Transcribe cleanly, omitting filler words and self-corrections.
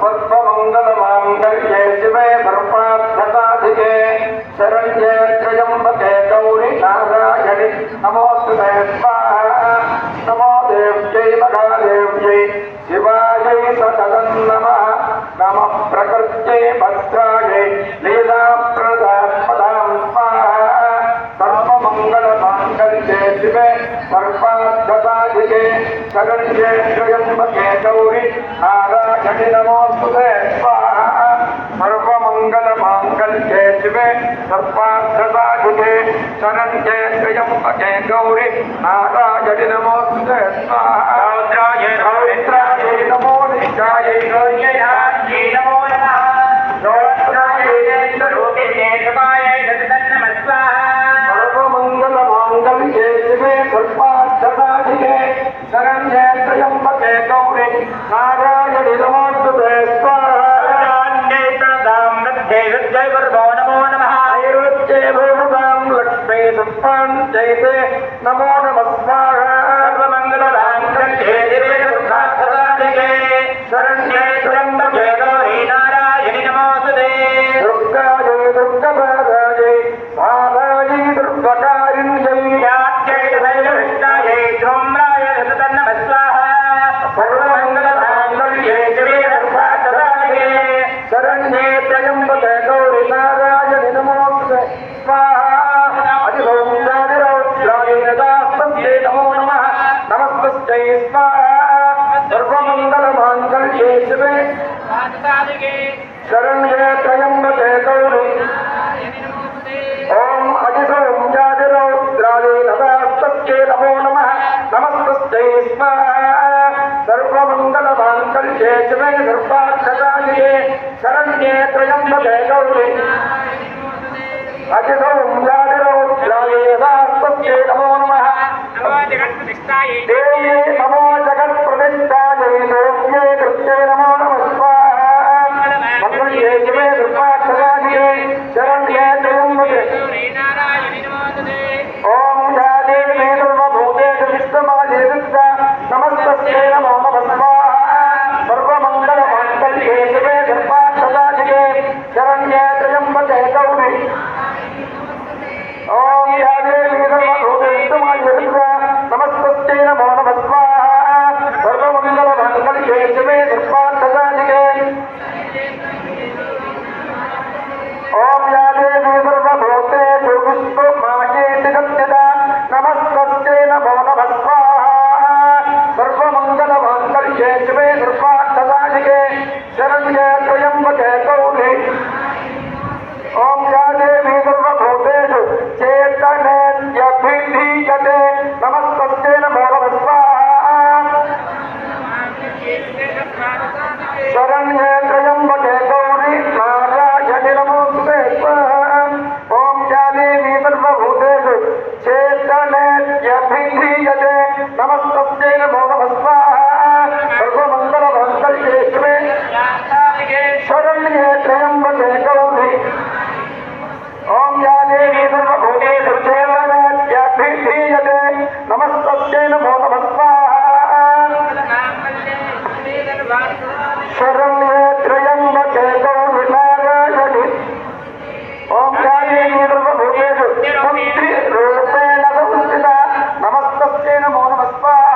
सर्वमङ्गलमाङ्गल्ये शिवे सर्वार्थसाधिके शरण्ये त्र्यम्बके गौरि नारायणि नमोस्तुते स्वाहा। नमो देव्यै महादेव्यै शिवायै सततं नमः। नमः प्रकृत्यै भद्रायै लीलाप्रदात्मदां स्वाहा। सर्वमङ्गलमाङ्गल्ये शिवे सर्वार्थसाधिके शरण्ये त्र्यम्बके गौरि नारायणि नमोस्तुते स्वाहा। सर्वमङ्गलमाङ्गल्ये शिवे सर्वार्थसाधिके शरण्ये त्र्यम्बके गौरि नारायणि नमोस्तुते स्वाहा। पवित्रायै नमो नित्यायै गौर्यै नमो नमः। गौत्रायै स्वरूपिणे कृपायै नमः स्वाहा। सर्वमङ्गलमाङ्गल्ये शिवे सर्वार्थसाधिके शरण्ये त्र्यम्बके गौरि नारायणि नमोस्तुते स्वाहा। नमो नमः। नैऋत्ये भूमतां लक्ष्मी सुप्ताञ्चैते नमो नमः स्वाहा। सर्वमङ्गलमाङ्गल्ये शिवे सर्वार्थसाधिके शरण्ये त्र्यम्बके गौरि नारायणि नमोस्तुते। दुर्गायै दुर्गभागायै भागायै दुर्गकारिण्यै यात्यै दैवविष्टायै धूम्राय सततं नमः स्वाहा। सर्वमङ्गलमाङ्गल्ये शिवे सर्वार्थसाधिके शरण्ये त्र्यम्बके गौरि नारायणि नमोस्तुते स्वाहा। अधिभौम्यादिरौद्रायै नदास्तस्यै नमो नमः। नमस्तस्यै स्वाहा। सर्वमङ्गलमाङ्गल्ये शिवे शरण्ये त्र्यम्बके गौरि ॐ अधिभौम्यादिरौद्रायै नदास्तस्यै नमो नमः। नमस्तस्यै स्वाहा। सर्वमङ्गलमाङ्गल्ये शिवे सर्वार्थसाधिके शरण्ये त्र्यम्बके गौरि अधिभौम्यादिरौद्रायै नदास्तस्यै नमो नमः। देवी नमो जगत्प्रतिष्ठायै लोक्ये कृत्यै नमो नमः स्वाहा। मङ्गल्ये शिवे सर्वार्थसाधिके शरण्ये त्र्यम्बके ॐ या देवी सर्वभूतेषु विश्वमादेवित्वा नमस्तस्यै नमो नमः स्वाहा। सर्वमङ्गलमाङ्गल्ये शिवे सर्वार्थसाधिके शरण्ये त्र्यम्बके गौरि ॐ या देवी सर्वभूतेषु विश्वमादेवित्वा नमस्तस्यै नमो नमः स्वाहा। सर्वमङ्गलमाङ्गल्ये शिवे सर्वार्थसाधिके ॐ या देवी सर्वभूतेषु विश्वमायेति गच्छता नमस्तस्यै नमो नमः स्वाहा। सर्वमङ्गलमाङ्गल्ये शिवे सर्वार्थसाधिके शरण्ये त्र्यम्बके गौरि ॐ या देवी सर्वभूतेषु चेतनेत्यभिधीयते नमस्तस्यै नमो नमः स्वाहा। शरण्ये त्र्यम्बके गौरि नारायणि नमोस्तुते स्वाहा। ॐ या देवी सर्वभूतेषु चेतनेत्यभिधीयते नमस्तस्यै नमो नमः स्वाहा। सर्वमङ्गलमाङ्गल्ये शिवे शरण्ये त्र्यम्बके गौरि ॐ या देवी सर्वभूतेषु चेतनेत्यभिधीयते नमस्तस्यै नमो नमः स्वाहा। शरण्ये त्र्यम्बके गौरि नारायणि ॐ या देवी सर्वभूतेषु बुद्धिरूपेण संस्थिता नमस्तस्यै नमो नमः स्वाहा।